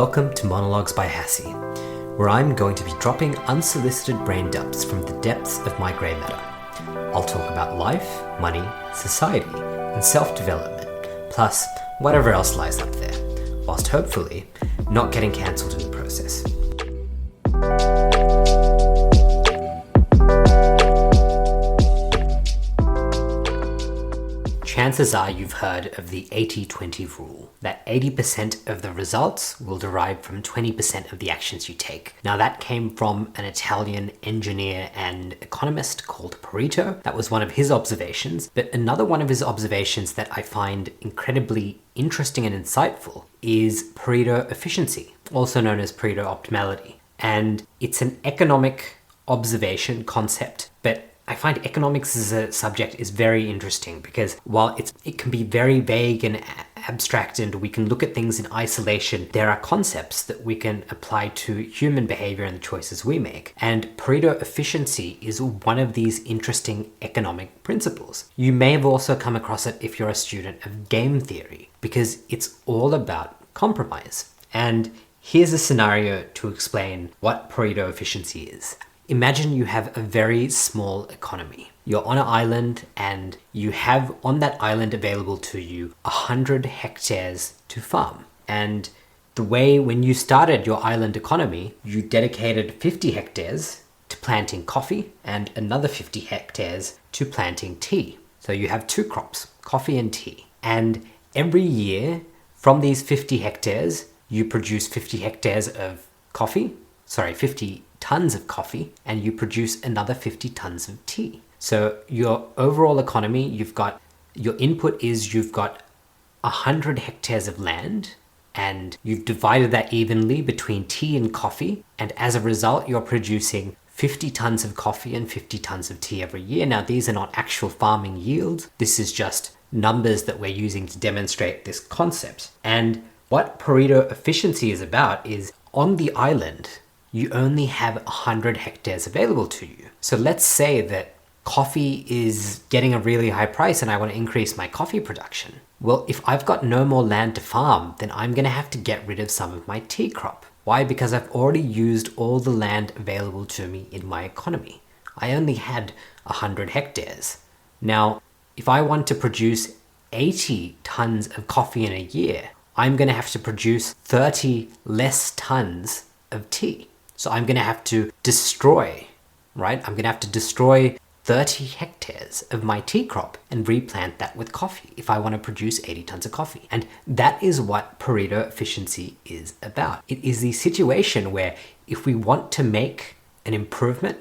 Welcome to Monologues by Hassie, where I'm going to be dropping unsolicited brain dumps from the depths of my grey matter. I'll talk about life, money, society, and self-development, plus whatever else lies up there, whilst hopefully not getting cancelled in the process. Chances are you've heard of the 80-20 rule, that 80% of the results will derive from 20% of the actions you take. Now that came from an Italian engineer and economist called Pareto. That was one of his observations, but another one of his observations that I find incredibly interesting and insightful is Pareto efficiency, also known as Pareto optimality. And it's an economic observation concept, but I find economics as a subject is very interesting because while it can be very vague and abstract and we can look at things in isolation, there are concepts that we can apply to human behavior and the choices we make. And Pareto efficiency is one of these interesting economic principles. You may have also come across it if you're a student of game theory, because it's all about compromise. And here's a scenario to explain what Pareto efficiency is. Imagine you have a very small economy. You're on an island and you have on that island available to you 100 hectares to farm. And the way when you started your island economy, you dedicated 50 hectares to planting coffee and another 50 hectares to planting tea. So you have two crops, coffee and tea. And every year from these 50 hectares, you produce 50 hectares of 50 tons of coffee, and you produce another 50 tons of tea. So your overall economy, you've got 100 hectares of land, and you've divided that evenly between tea and coffee. And as a result, you're producing 50 tons of coffee and 50 tons of tea every year. Now, these are not actual farming yields. This is just numbers that we're using to demonstrate this concept. And what Pareto efficiency is about is on the island, you only have 100 hectares available to you. So let's say that coffee is getting a really high price and I want to increase my coffee production. Well, if I've got no more land to farm, then I'm going to have to get rid of some of my tea crop. Why? Because I've already used all the land available to me in my economy. I only had 100 hectares. Now, if I want to produce 80 tons of coffee in a year, I'm going to have to produce 30 less tons of tea. So I'm going to have to destroy 30 hectares of my tea crop and replant that with coffee if I want to produce 80 tons of coffee. And that is what Pareto efficiency is about. It is the situation where if we want to make an improvement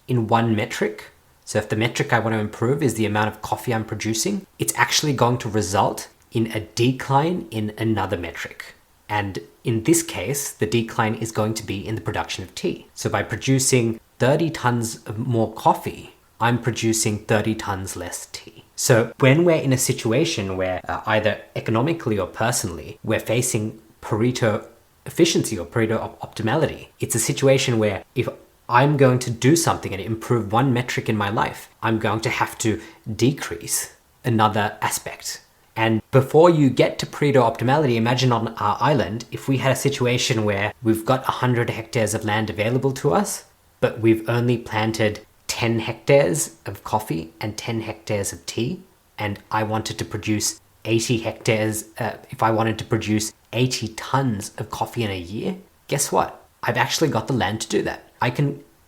in one metric, so if the metric I want to improve is the amount of coffee I'm producing, it's actually going to result in a decline in another metric. And in this case, the decline is going to be in the production of tea. So by producing 30 tons of more coffee, I'm producing 30 tons less tea. So when we're in a situation where either economically or personally, we're facing Pareto efficiency or Pareto optimality, it's a situation where if I'm going to do something and improve one metric in my life, I'm going to have to decrease another aspect. And before you get to Pareto optimality, imagine on our island, if we had a situation where we've got 100 hectares of land available to us, but we've only planted 10 hectares of coffee and 10 hectares of tea, and I wanted to produce 80 hectares, if I wanted to produce 80 tons of coffee in a year, guess what? I've actually got the land to do that.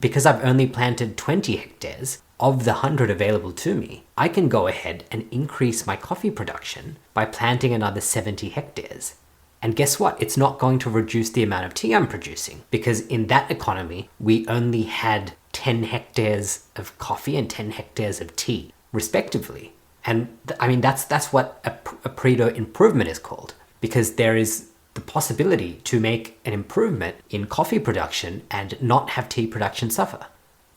Because I've only planted 20 hectares, of the 100 available to me, I can go ahead and increase my coffee production by planting another 70 hectares. And guess what? It's not going to reduce the amount of tea I'm producing, because in that economy, we only had 10 hectares of coffee and 10 hectares of tea, respectively. And that's what a Pareto improvement is called, because there is the possibility to make an improvement in coffee production and not have tea production suffer.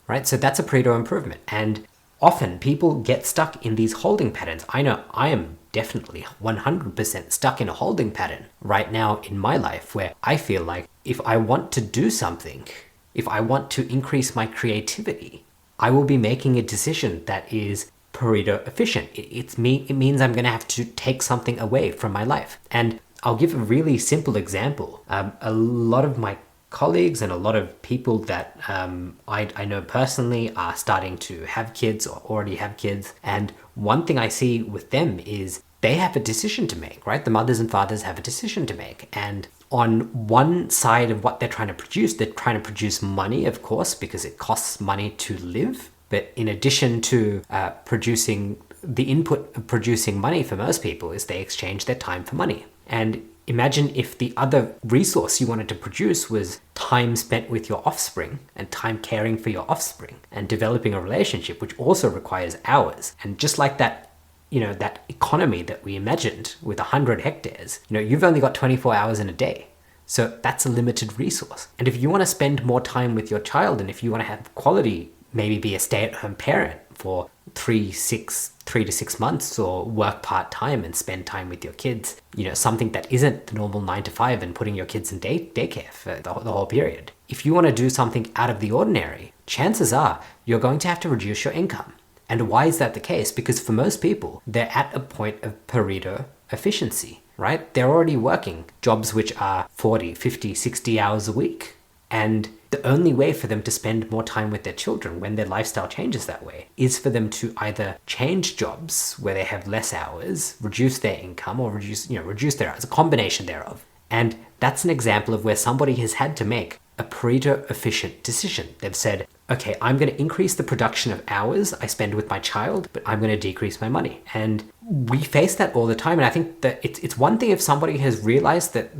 Right? So that's a Pareto improvement. And often people get stuck in these holding patterns. I know I am definitely 100% stuck in a holding pattern right now in my life where I feel like if I want to do something, if I want to increase my creativity, I will be making a decision that is Pareto efficient. It means I'm going to have to take something away from my life. And I'll give a really simple example. A lot of my colleagues and a lot of people that I know personally are starting to have kids or already have kids. And one thing I see with them is they have a decision to make, right? The mothers and fathers have a decision to make. And on one side of what they're trying to produce, they're trying to produce money, of course, because it costs money to live. But in addition to producing, the input of producing money for most people is they exchange their time for money. And imagine if the other resource you wanted to produce was time spent with your offspring and time caring for your offspring and developing a relationship, which also requires hours. And just like that, that economy that we imagined with 100 hectares, you've only got 24 hours in a day. So that's a limited resource. And if you want to spend more time with your child, and if you want to have quality, maybe be a stay-at-home parent for 3 to 6 months, or work part-time and spend time with your kids, something that isn't the normal 9 to 5 and putting your kids in daycare for the whole period. If you want to do something out of the ordinary, chances are you're going to have to reduce your income. And why is that the case? Because for most people, they're at a point of Pareto efficiency, right? They're already working jobs which are 40, 50, 60 hours a week. And the only way for them to spend more time with their children when their lifestyle changes that way is for them to either change jobs where they have less hours, reduce their income, or reduce their hours, a combination thereof. And that's an example of where somebody has had to make a Pareto efficient decision. They've said, okay, I'm going to increase the production of hours I spend with my child, but I'm going to decrease my money. And we face that all the time. And I think that it's one thing if somebody has realized that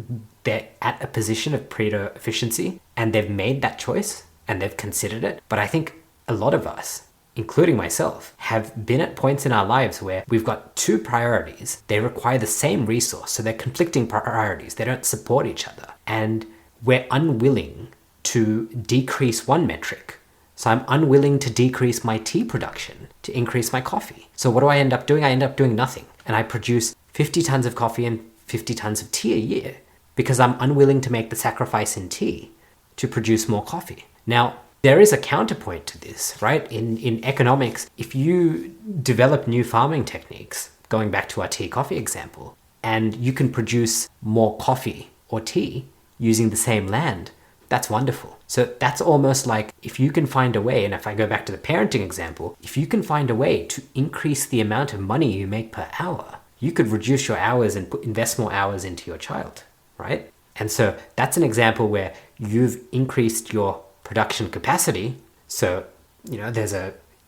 they're at a position of Pareto efficiency and they've made that choice and they've considered it. But I think a lot of us, including myself, have been at points in our lives where we've got two priorities. They require the same resource. So they're conflicting priorities. They don't support each other. And we're unwilling to decrease one metric. So I'm unwilling to decrease my tea production to increase my coffee. So what do I end up doing? I end up doing nothing. And I produce 50 tons of coffee and 50 tons of tea a year because I'm unwilling to make the sacrifice in tea to produce more coffee. Now, there is a counterpoint to this, right? In economics, if you develop new farming techniques, going back to our tea coffee example, and you can produce more coffee or tea using the same land, that's wonderful. So that's almost like if you can find a way, and if I go back to the parenting example, if you can find a way to increase the amount of money you make per hour, you could reduce your hours and invest more hours into your child, right? And so that's an example where you've increased your production capacity. So,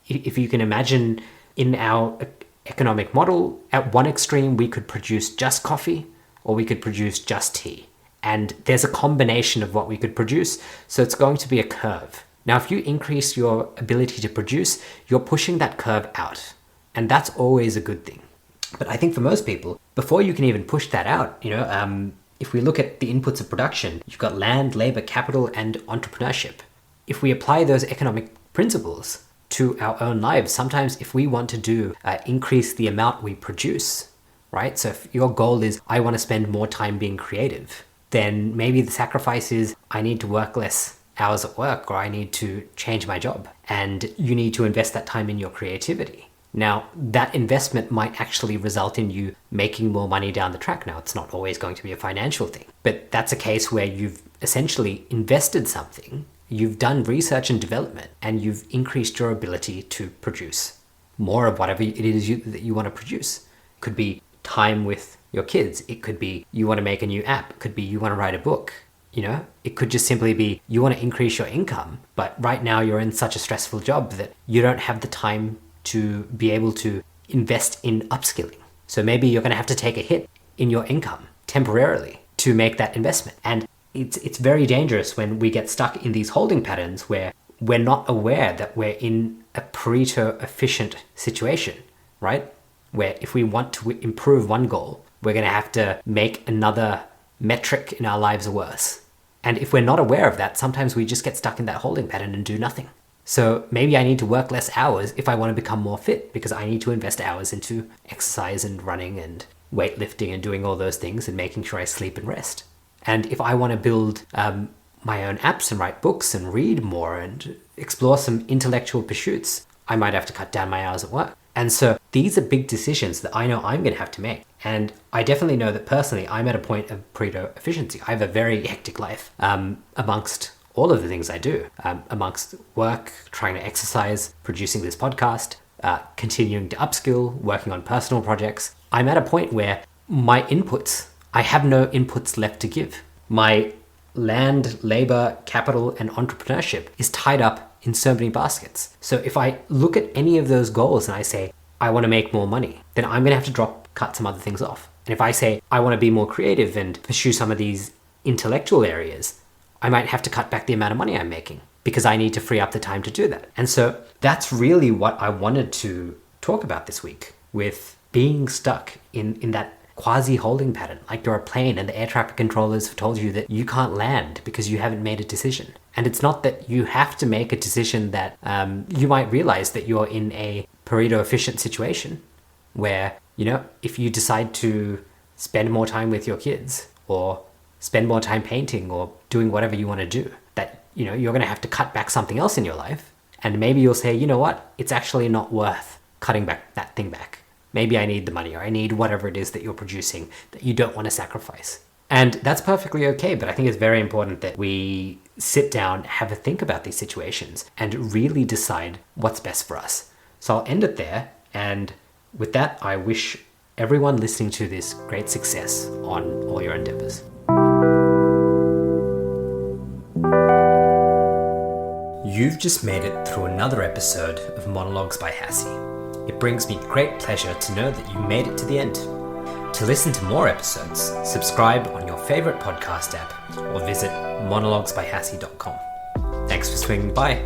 if you can imagine in our economic model, at one extreme, we could produce just coffee or we could produce just tea. And there's a combination of what we could produce. So it's going to be a curve. Now, if you increase your ability to produce, you're pushing that curve out. And that's always a good thing. But I think for most people, before you can even push that out, if we look at the inputs of production, you've got land, labor, capital, and entrepreneurship. If we apply those economic principles to our own lives, sometimes if we want to increase the amount we produce, right? So if your goal is, I want to spend more time being creative, then maybe the sacrifice is I need to work less hours at work, or I need to change my job, and you need to invest that time in your creativity. Now, that investment might actually result in you making more money down the track. Now, it's not always going to be a financial thing, but that's a case where you've essentially invested something, you've done research and development, and you've increased your ability to produce more of whatever it is that you want to produce. It could be time with your kids. It could be you want to make a new app. It could be you want to write a book. It could just simply be you want to increase your income, but right now you're in such a stressful job that you don't have the time to be able to invest in upskilling. So maybe you're going to have to take a hit in your income temporarily to make that investment. And it's very dangerous when we get stuck in these holding patterns where we're not aware that we're in a Pareto efficient situation, right? Where if we want to improve one goal, we're going to have to make another metric in our lives worse. And if we're not aware of that, sometimes we just get stuck in that holding pattern and do nothing. So maybe I need to work less hours if I want to become more fit, because I need to invest hours into exercise and running and weightlifting and doing all those things and making sure I sleep and rest. And if I want to build my own apps and write books and read more and explore some intellectual pursuits, I might have to cut down my hours at work. And so these are big decisions that I know I'm going to have to make. And I definitely know that personally, I'm at a point of Pareto efficiency. I have a very hectic life amongst all of the things I do, amongst work, trying to exercise, producing this podcast, continuing to upskill, working on personal projects. I'm at a point where my inputs, I have no inputs left to give. My land, labor, capital, and entrepreneurship is tied up in so many baskets. So if I look at any of those goals and I say, I want to make more money, then I'm going to have to cut some other things off. And if I say, I want to be more creative and pursue some of these intellectual areas, I might have to cut back the amount of money I'm making because I need to free up the time to do that. And so that's really what I wanted to talk about this week, with being stuck in that quasi-holding pattern. Like you're a plane and the air traffic controllers have told you that you can't land because you haven't made a decision. And it's not that you have to make a decision that you might realize that you're in a Pareto efficient situation where, if you decide to spend more time with your kids or spend more time painting or doing whatever you want to do, that, you're going to have to cut back something else in your life. And maybe you'll say, you know what, it's actually not worth cutting back that thing back. Maybe I need the money, or I need whatever it is that you're producing that you don't want to sacrifice. And that's perfectly okay, but I think it's very important that we sit down, have a think about these situations, and really decide what's best for us. So I'll end it there, and with that, I wish everyone listening to this great success on all your endeavors. You've just made it through another episode of Monologues by Hassie. It brings me great pleasure to know that you made it to the end. To listen to more episodes, subscribe on your favorite podcast app or visit monologuesbyhassie.com. Thanks for swinging by.